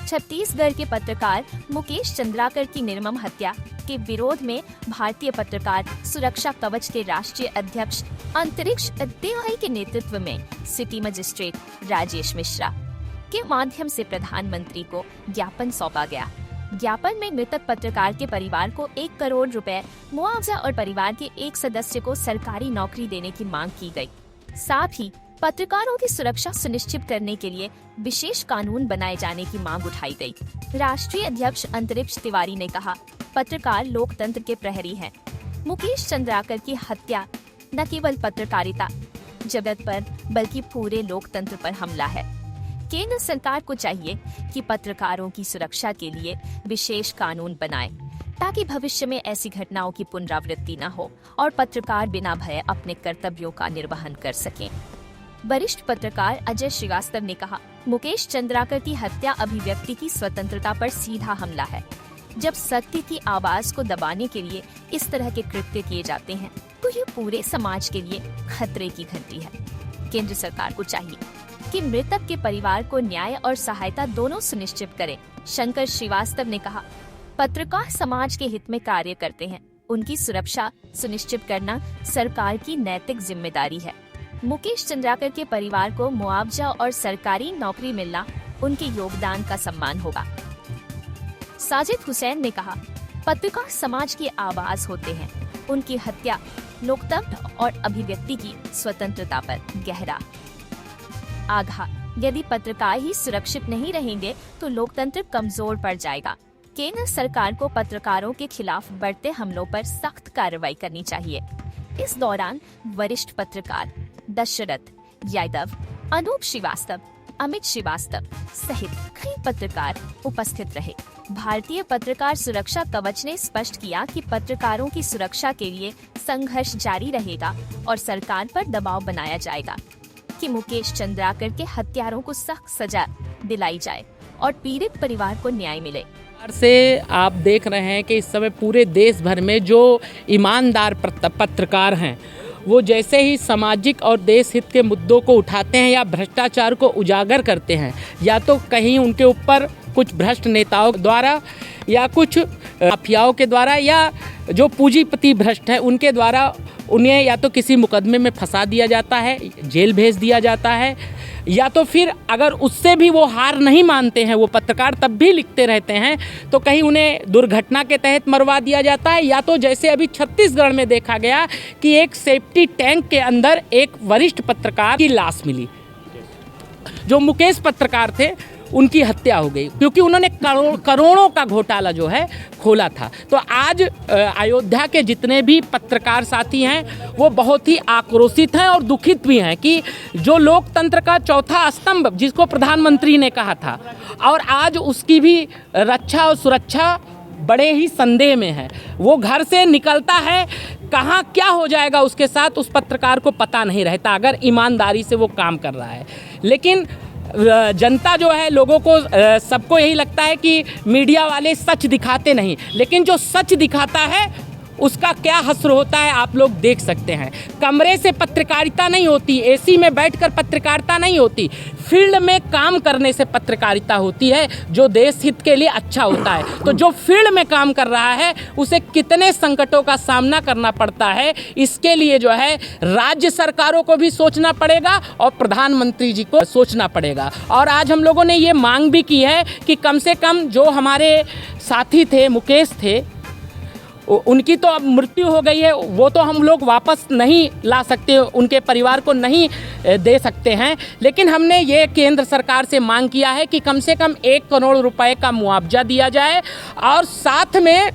छत्तीसगढ़ के पत्रकार मुकेश चंद्राकर की निर्मम हत्या के विरोध में भारतीय पत्रकार सुरक्षा कवच के राष्ट्रीय अध्यक्ष अंतरिक्ष तिवारी के नेतृत्व में सिटी मजिस्ट्रेट राजेश मिश्रा के माध्यम से प्रधानमंत्री को ज्ञापन सौंपा गया। ज्ञापन में मृतक पत्रकार के परिवार को 1 करोड़ रुपए मुआवजा और परिवार के एक सदस्य को सरकारी नौकरी देने की मांग की गई। साथ ही पत्रकारों की सुरक्षा सुनिश्चित करने के लिए विशेष कानून बनाए जाने की मांग उठाई गई। राष्ट्रीय अध्यक्ष अंतरिक्ष तिवारी ने कहा, पत्रकार लोकतंत्र के प्रहरी हैं। मुकेश चंद्राकर की हत्या न केवल पत्रकारिता जगत पर बल्कि पूरे लोकतंत्र पर हमला है। केंद्र सरकार को चाहिए कि पत्रकारों की सुरक्षा के लिए विशेष कानून बनाए ताकि भविष्य में ऐसी घटनाओं की पुनरावृत्ति न हो और पत्रकार बिना भय अपने कर्तव्यों का निर्वहन कर सकें। वरिष्ठ पत्रकार अजय श्रीवास्तव ने कहा, मुकेश चंद्राकर की हत्या अभिव्यक्ति की स्वतंत्रता पर सीधा हमला है। जब सत्य की आवाज को दबाने के लिए इस तरह के कृत्य किए जाते हैं तो ये पूरे समाज के लिए खतरे की घंटी है। केंद्र सरकार को चाहिए कि मृतक के परिवार को न्याय और सहायता दोनों सुनिश्चित करे। शंकर श्रीवास्तव ने कहा, पत्रकार समाज के हित में कार्य करते हैं, उनकी सुरक्षा सुनिश्चित करना सरकार की नैतिक जिम्मेदारी है। मुकेश चंद्राकर के परिवार को मुआवजा और सरकारी नौकरी मिलना उनके योगदान का सम्मान होगा। साजिद हुसैन ने कहा, पत्रकार समाज की आवाज होते हैं, उनकी हत्या लोकतंत्र और अभिव्यक्ति की स्वतंत्रता पर गहरा आघात। यदि पत्रकार ही सुरक्षित नहीं रहेंगे तो लोकतंत्र कमजोर पड़ जाएगा। केंद्र सरकार को पत्रकारों के खिलाफ बढ़ते हमलों पर सख्त कार्रवाई करनी चाहिए। इस दौरान वरिष्ठ पत्रकार दशरथ यादव, अनूप श्रीवास्तव, अमित श्रीवास्तव सहित कई पत्रकार उपस्थित रहे। भारतीय पत्रकार सुरक्षा कवच ने स्पष्ट किया कि पत्रकारों की सुरक्षा के लिए संघर्ष जारी रहेगा और सरकार पर दबाव बनाया जाएगा कि मुकेश चंद्राकर के हत्यारों को सख्त सजा दिलाई जाए और पीड़ित परिवार को न्याय मिले। से आप देख रहे हैं कि इस समय पूरे देश भर में जो ईमानदार पत्रकार हैं वो जैसे ही सामाजिक और देश हित के मुद्दों को उठाते हैं या भ्रष्टाचार को उजागर करते हैं, या तो कहीं उनके ऊपर कुछ भ्रष्ट नेताओं द्वारा या कुछ माफियाओं के द्वारा या जो पूंजीपति भ्रष्ट है उनके द्वारा उन्हें या तो किसी मुकदमे में फंसा दिया जाता है, जेल भेज दिया जाता है, या तो फिर अगर उससे भी वो हार नहीं मानते हैं, वो पत्रकार तब भी लिखते रहते हैं, तो कहीं उन्हें दुर्घटना के तहत मरवा दिया जाता है, या तो जैसे अभी छत्तीसगढ़ में देखा गया कि एक सेफ्टी टैंक के अंदर एक वरिष्ठ पत्रकार की लाश मिली। जो मुकेश पत्रकार थे उनकी हत्या हो गई क्योंकि उन्होंने करोड़ों का घोटाला जो है खोला था। तो आज अयोध्या के जितने भी पत्रकार साथी हैं वो बहुत ही आक्रोशित हैं और दुखित भी हैं कि जो लोकतंत्र का चौथा स्तंभ जिसको प्रधानमंत्री ने कहा था, और आज उसकी भी रक्षा और सुरक्षा बड़े ही संदेह में है। वो घर से निकलता है, कहाँ क्या हो जाएगा उसके साथ उस पत्रकार को पता नहीं रहता अगर ईमानदारी से वो काम कर रहा है। लेकिन जनता जो है, लोगों को सबको यही लगता है कि मीडिया वाले सच दिखाते नहीं, लेकिन जो सच दिखाता है उसका क्या हश्र होता है आप लोग देख सकते हैं। कमरे से पत्रकारिता नहीं होती, एसी में बैठकर पत्रकारिता नहीं होती, फील्ड में काम करने से पत्रकारिता होती है जो देश हित के लिए अच्छा होता है। तो जो फील्ड में काम कर रहा है उसे कितने संकटों का सामना करना पड़ता है, इसके लिए जो है राज्य सरकारों को भी सोचना पड़ेगा और प्रधानमंत्री जी को सोचना पड़ेगा। और आज हम लोगों ने ये मांग भी की है कि कम से कम जो हमारे साथी थे, मुकेश थे, उनकी तो अब मृत्यु हो गई है, वो तो हम लोग वापस नहीं ला सकते, उनके परिवार को नहीं दे सकते हैं, लेकिन हमने ये केंद्र सरकार से मांग किया है कि कम से कम 1 करोड़ रुपए का मुआवजा दिया जाए और साथ में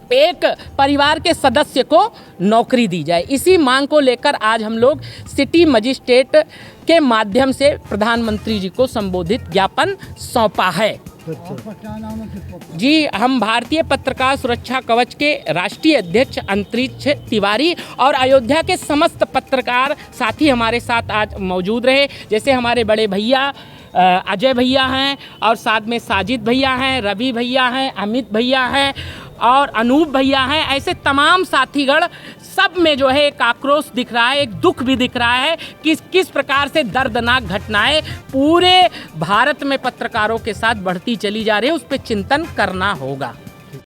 एक परिवार के सदस्य को नौकरी दी जाए। इसी मांग को लेकर आज हम लोग सिटी मजिस्ट्रेट के माध्यम से प्रधानमंत्री जी को संबोधित ज्ञापन सौंपा है। जी, हम भारतीय पत्रकार सुरक्षा कवच के राष्ट्रीय अध्यक्ष अंतरिक्ष तिवारी और अयोध्या के समस्त पत्रकार साथी हमारे साथ आज मौजूद रहे। जैसे हमारे बड़े भैया अजय भैया हैं और साथ में साजिद भैया हैं, रवि भैया हैं, अमित भैया हैं और अनूप भैया हैं, ऐसे तमाम साथीगण सब में जो है एक आक्रोश दिख रहा है, एक दुख भी दिख रहा है कि किस प्रकार से दर्दनाक घटनाएं पूरे भारत में पत्रकारों के साथ बढ़ती चली जा रही है, उस पर चिंतन करना होगा।